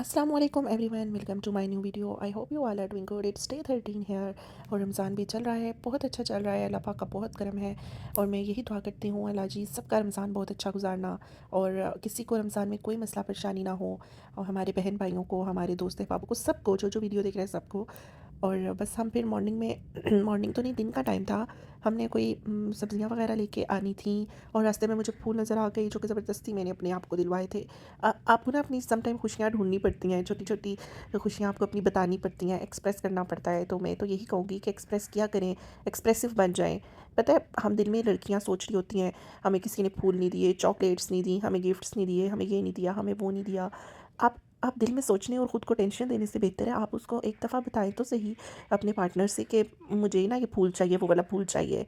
अस्सलाम वालेकुम everyone, welcome to my new video. I hope you all are doing good. It's day 13 here और रमज़ान भी चल रहा है, बहुत अच्छा चल रहा है। अल्लाह पाक का बहुत करम है और मैं यही दुआ करती हूँ अल्लाह जी सबका रमज़ान बहुत अच्छा गुजारना और किसी को रमज़ान में कोई मसला परेशानी ना हो, और हमारे बहन भाइयों को, हमारे दोस्त अहबाब को, सबको जो जो वीडियो देख रहे हैं सबको। और बस हम फिर मॉर्निंग में मॉर्निंग तो नहीं, दिन का टाइम था। हमने कोई सब्ज़ियाँ वगैरह लेके आनी थी और रास्ते में मुझे फूल नज़र आ गई जो कि ज़बरदस्ती मैंने अपने आप को दिलवाए थे। आपको ना अपनी सम टाइम खुशियाँ ढूँढनी पड़ती हैं, छोटी-छोटी खुशियाँ आपको अपनी बतानी पड़ती हैं, एक्सप्रेस करना पड़ता है। तो मैं तो यही कहूँगी कि एक्सप्रेस किया करें, एक्सप्रेसिव बन जाएँ। पता है, हम दिल में लड़कियाँ सोच रही होती हैं, हमें किसी ने फूल नहीं दिए, चॉकलेट्स नहीं दी, हमें गिफ्ट्स नहीं दिए, हमें ये नहीं दिया, हमें वो नहीं दिया। आप दिल में सोचने और ख़ुद को टेंशन देने से बेहतर है आप उसको एक दफ़ा बताएँ तो सही अपने पार्टनर से कि मुझे ना ये फूल चाहिए, वो वाला फूल चाहिए,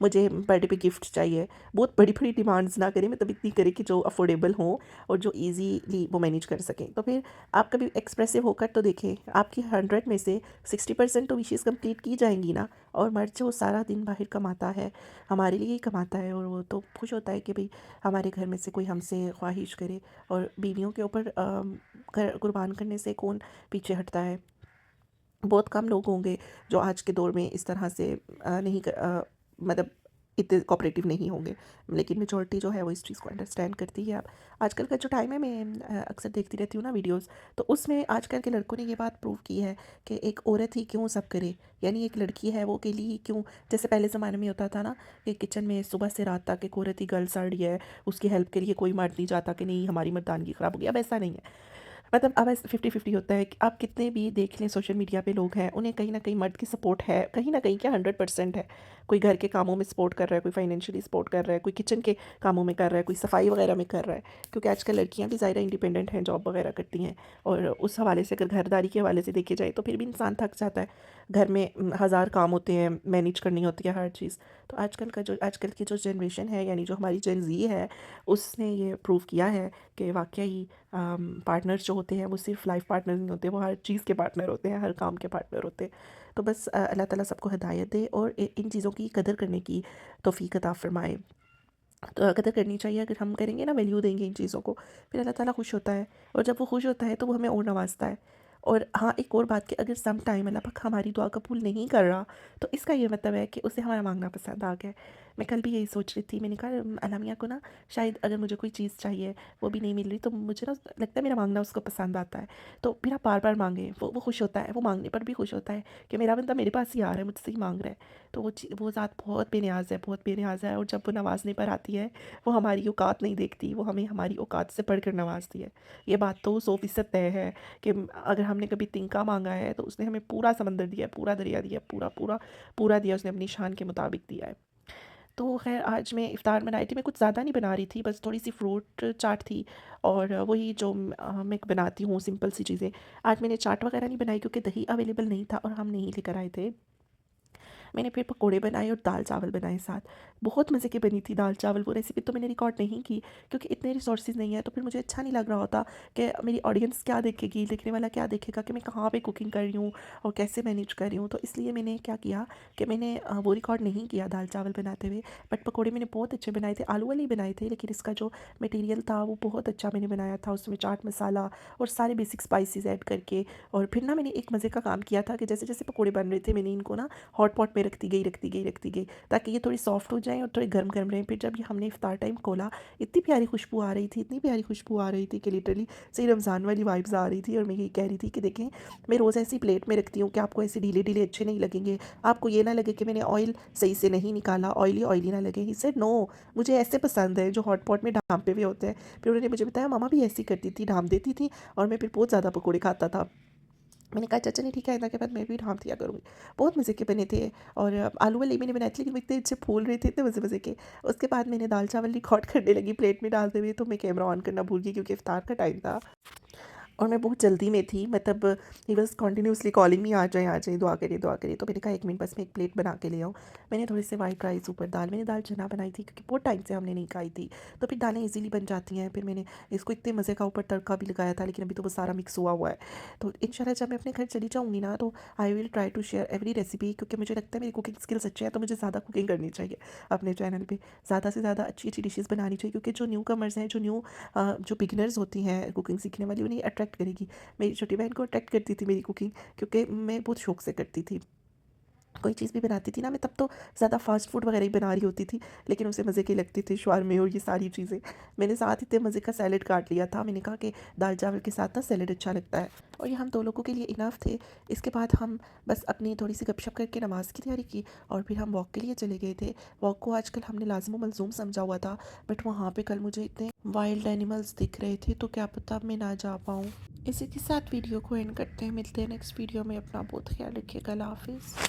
मुझे बर्थडे पे गिफ्ट चाहिए। बहुत बड़ी-बड़ी डिमांड्स ना करें, मतलब इतनी करें कि जो अफोर्डेबल हो और जो ईज़िली वो मैनेज कर सकें। तो फिर आप कभी एक्सप्रेसिव होकर तो देखें, आपकी 100 में से 60% तो विशेज़ कंप्लीट की जाएँगी ना। और मर्द जो सारा दिन बाहर कमाता है, हमारे लिए ही कमाता है, और वो तो खुश होता है कि भई हमारे घर में से कोई हमसे ख्वाहिश करे। और बीवियों के ऊपर कुर्बान करने से कौन पीछे हटता है। बहुत कम लोग होंगे जो आज के दौर में इस तरह से नहीं मतलब इतने कोऑपरेटिव नहीं होंगे, लेकिन मेजॉरिटी जो है वो इस चीज़ को अंडरस्टैंड करती है। अब आजकल का जो टाइम है, मैं अक्सर देखती रहती हूँ ना वीडियोस, तो उसमें आजकल के लड़कों ने ये बात प्रूव की है कि एक औरत ही क्यों सब करे, यानी एक लड़की है वो अकेली ही क्यों। जैसे पहले ज़माने में होता था ना कि किचन में सुबह से रात तक एक औरत ही गर्ल सड़ रही है, उसकी हेल्प के लिए कोई मर्द नहीं जाता कि नहीं हमारी मर्दानगी ख़राब हो गई। अब ऐसा नहीं है, मतलब अब ऐसे 50-50 होता है कि आप कितने भी देख लें सोशल मीडिया पे लोग हैं, उन्हें कहीं न कहीं मर्द की सपोर्ट है, कहीं न कहीं क्या 100% है। कोई घर के कामों में सपोर्ट कर रहा है, कोई फाइनेंशियली सपोर्ट कर रहा है, कोई किचन के कामों में कर रहा है, कोई सफाई वगैरह में कर रहा है। क्योंकि आजकल लड़कियाँ भी ज़ाहिर है इंडिपेंडेंट हैं, जॉब वगैरह करती हैं, और उस हवाले से अगर घरदारी के हवाले से देखी जाए तो फिर भी इंसान थक जाता है। घर में हज़ार काम होते हैं, मैनेज करनी होती है हर चीज़। तो आजकल की जो जनरेशन है, यानी जो हमारी जेन ज़ी है, उसने ये प्रूव किया है कि वाक़ई ही पार्टनर्स जो होते हैं वो सिर्फ लाइफ पार्टनर नहीं होते, वो हर चीज़ के पार्टनर होते हैं, हर काम के पार्टनर होते हैं। तो बस अल्लाह ताला सबको हिदायत दे और इन चीज़ों की कदर करने की तौफ़ीक अता फ़रमाए। तो कदर करनी चाहिए, अगर हम करेंगे ना, वैल्यू देंगे इन चीज़ों को, फिर अल्लाह ताला खुश होता है, और जब वो खुश होता है तो वो हमें और नवाजता है। और हाँ, एक और बात कि अगर सम टाइम अल्लाह पाक हमारी दुआ कबूल नहीं कर रहा, तो इसका ये मतलब है कि उसे हमारा मांगना पसंद आ गया है। मैं कल भी यही सोच रही थी, मैंने कहा अल्लाह मियाँ को ना शायद अगर मुझे कोई चीज़ चाहिए वो भी नहीं मिल रही, तो मुझे ना लगता है मेरा मांगना उसको पसंद आता है। तो फिर आप बार बार मांगे, वो खुश होता है, वो मांगने पर भी खुश होता है कि मेरा बंदा मेरे पास ही आ रहा है, मुझसे ही मांग रहा है। तो वो ज़ात बहुत बेनियाज है, बहुत बेनियाज है, और जब वो नवाजने पर आती है, वो हमारी औकात नहीं देखती, वो हमें हमारी औकात से बढ़कर नवाजती है। ये बात तो 100% तय है कि अगर हमने कभी तिनका मांगा है तो उसने हमें पूरा समंदर दिया है, पूरा दरिया दिया है, पूरा पूरा पूरा दिया, उसने अपनी शान के मुताबिक दिया है। तो खैर आज मैं इफ़्तार बनाई थी, मैं कुछ ज़्यादा नहीं बना रही थी, बस थोड़ी-सी फ्रूट चाट थी, और वही जो मैं बनाती हूँ सिंपल सी चीज़ें। आज मैंने चाट वगैरह नहीं बनाई क्योंकि दही अवेलेबल नहीं था और हम नहीं लेकर आए थे। मैंने फिर पकोड़े बनाए और दाल-चावल बनाए साथ। बहुत मज़े की बनी थी दाल-चावल, वो रेसिपी तो मैंने रिकॉर्ड नहीं की क्योंकि इतने रिसोर्सेज़ नहीं है, तो फिर मुझे अच्छा नहीं लग रहा होता कि मेरी ऑडियंस क्या देखेगी, देखने वाला क्या देखेगा कि मैं कहाँ पे कुकिंग कर रही हूँ और कैसे मैनेज कर रही हूँ। तो इसलिए मैंने क्या किया कि मैंने वो रिकॉर्ड नहीं किया दाल-चावल बनाते हुए, बट पकोड़े मैंने बहुत अच्छे बनाए थे, आलू वाले ही बनाए थे, लेकिन इसका जो मटीरियल था वो बहुत अच्छा मैंने बनाया था। उसमें चाट मसाला और सारे बेसिक स्पाइसेस ऐड करके, और फिर ना मैंने एक मज़े का काम किया था कि जैसे-जैसे पकोड़े बन रहे थे, मैंने इनको ना हॉट पॉट में रखती गई ताकि ये थोड़ी सॉफ्ट हो जाएँ और थोड़े गर्म-गर्म रहें। फिर जब ये हमने इफ्तार टाइम खोला, इतनी प्यारी खुशबू आ रही थी, इतनी प्यारी खुशबू आ रही थी कि लिटरली सही रमज़ान वाली वाइब्स आ रही थी, और मैं यही कह रही थी कि देखें, मैं रोज़ ऐसी प्लेट में रखती हूँ कि आपको ऐसे ढीले-ढीले अच्छे नहीं लगेंगे, आपको ये ना लगे कि मैंने ऑयल सही से नहीं निकाला, ऑयली-ऑयली ना लगे। ही सेड नो, मुझे ऐसे पसंद है जो हॉट पॉट में ढाँपे हुए होते हैं। फिर उन्होंने मुझे बताया मम्मा भी ऐसे ही करती थी, ढाँप देती थी, और मैं फिर बहुत ज़्यादा पकोड़े खाता था। मैंने कहा चाचा नहीं, ठीक है, आइंदा के बाद मैं भी ढाँप दिया करूँगी। बहुत मज़े के बने थे, और आलू वाले मैंने बनाए थे, लेकिन वो इतने अच्छे फूल रहे थे, इतने मज़े-मज़े के। उसके बाद मैंने दाल-चावल रिकॉर्ड करने लगी प्लेट में डालते हुए, तो मैं कैमरा ऑन करना भूल गई क्योंकि इफ्तार का टाइम था। और मैं बहुत जल्दी में थी, मतलब he was continuously calling me, आ जाइए, दुआ करिए, दुआ करिए। तो मैंने कहा 1 मिनट बस मैं एक प्लेट बना के ले आऊँ। मैंने थोड़े से वाइट राइस, ऊपर दाल, मैंने दाल चना बनाई थी क्योंकि बहुत टाइम से हमने नहीं खाई थी, तो फिर दालें ईज़िली बन जाती हैं। फिर मैंने इसको इतने मज़े का ऊपर तड़का भी लगाया था, लेकिन अभी तो वो सारा मिक्स हुआ है। तो इंशाल्लाह जब मैं अपने घर चली जाऊँगी ना, तो I will try to share every recipe, क्योंकि मुझे लगता है मेरी कुकिंग स्किल्स अच्छे हैं, तो मुझे ज़्यादा कुकिंग करनी चाहिए अपने चैनल पे। ज़्यादा से ज़्यादा अच्छी-अच्छी डिशेज़ बनानी चाहिए, क्योंकि जो न्यू कमर्स हैं, जो बिगिनर्स होती हैं कुकिंग सीखने वाली, उन्हें अट्रैक्ट अट्रैक्ट करेगी। मेरी छोटी बहन को अट्रैक्ट करती थी मेरी कुकिंग, क्योंकि मैं बहुत शौक से करती थी। कोई चीज़ भी बनाती थी ना मैं, तब तो ज़्यादा फ़ास्ट फूड वगैरह ही बना रही होती थी, लेकिन उसे मज़े की लगती थी शवारमे और ये सारी चीज़ें। मैंने साथ इतने मज़े का सैलेड काट लिया था, मैंने कहा कि दाल चावल के साथ ना सैलेड अच्छा लगता है, और ये हम 2 लोगों के लिए इनफ थे। इसके बाद हम बस अपनी थोड़ी-सी गपशप करके नमाज़ की तैयारी की और फिर हम वॉक के लिए चले गए थे। वॉक को आजकल हमने लाज़िम व मलज़ूम समझा हुआ था, बट वहाँ पे कल मुझे इतने वाइल्ड एनिमल्स दिख रहे थे, तो क्या पता अब मैं ना जा पाऊँ। इसी के साथ वीडियो को एंड करते हैं, मिलते हैं नेक्स्ट वीडियो में। अपना बहुत ख्याल रखिएगा। अल्लाह हाफ़िज़।